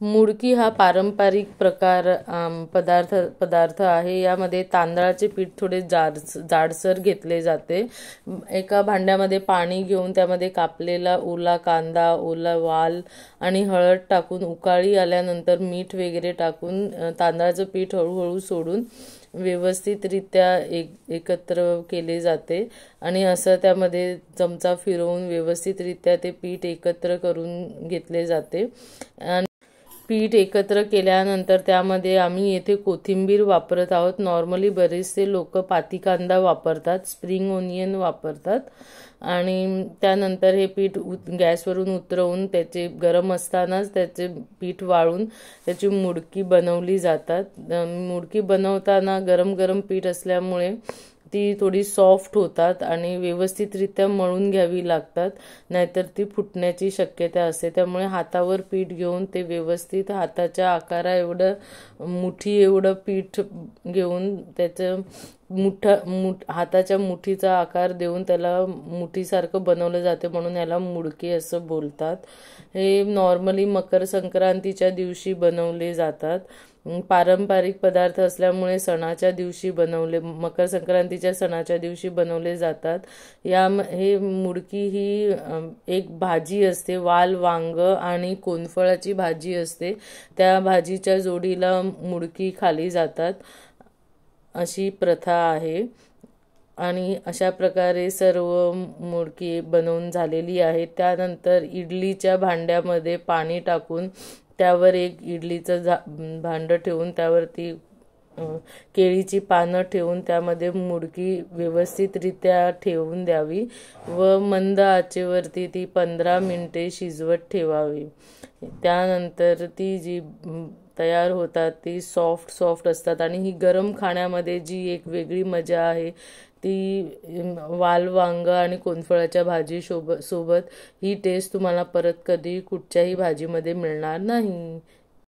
मुडकी हा पारंपरिक पदार्थ आहे। यामध्ये तांदळाचे पीठ थोडे जाडसर घेतले जाते। एका भांड्यामध्ये पाणी घेऊन त्यामध्ये कापलेला ओला कांदा, ओला वाल आणि हळद टाकून उकाळी आल्यानंतर मीठ वगैरे टाकून तांदळाचं पीठ हळूहळू सोडून व्यवस्थितरित्या एकत्र केले जाते आणि असं त्यामध्ये चमचा फिरवून व्यवस्थितरित्या ते पीठ एकत्र करून घेतले जाते। पीठ एकत्र केल्यानंतर त्यामध्ये आम्ही येथे कोथिंबीर वापरत आहोत। नॉर्मली बरेचसे लोक पाती कांदा वापरतात, स्प्रिंग ओनियन वापरतात आणि त्यानंतर हे पीठ गॅसवरून उतरवून त्याचे गरम असतानाच त्याचे पीठ वाळून त्याची मुडकी बनवली जातात। मुडकी बनवताना गरम गरम पीठ असल्यामुळे ती थोडी सॉफ्ट होतात आणि व्यवस्थितरित्या मळून घ्यावी लागतात, नाहीतर ती फुटण्याची शक्यता असते। त्यामुळे हातावर पीठ घेऊन ते व्यवस्थित हाताच्या आकारा एवढं मुठी एवढं पीठ घेऊन त्याचं हाताच्या मुठीचा आकार देऊन त्याला मुठीसारखं बनवलं जाते, म्हणून याला मुडके असं बोलतात। हे नॉर्मली मकर संक्रांतीच्या दिवशी बनवले जातात। पारंपरिक पदार्थ असल्यामुळे सणाच्या दिवशी मकर संक्रांतीच्या सणाच्या दिवशी बनवले जातात। हे मुडकी ही एक भाजी असते, वाल वांग आणि कोनफळाची भाजी असते। त्या भाजीच्या जोडीला मुडकी खाली जातात, अशी प्रथा आहे। आणि अशा प्रकारे सर्व मुडकी बनवून झालेली आहे। त्यानंतर इडलीच्या भांड्यामध्ये पाणी टाकून त्यावर एक इडलीचं भांडं ठेवून त्यावरती केळीची पानं ठेवून त्यामध्ये मुडकी व्यवस्थितरित्या ठेवून द्यावी व मंद आचेवरती ती 15 मिनिटे शिजवत ठेवावी। त्यानंतर ती जी तयार होतात ती सॉफ्ट असतात आणि ही गरम खाण्यामध्ये जी एक वेगळी मजा आहे ती वाल वांग आणि कोनफळाच्या भाजी सोबत ही टेस्ट तुम्हाला परत कधी कुठच्याही भाजीमध्ये मिळणार नाही।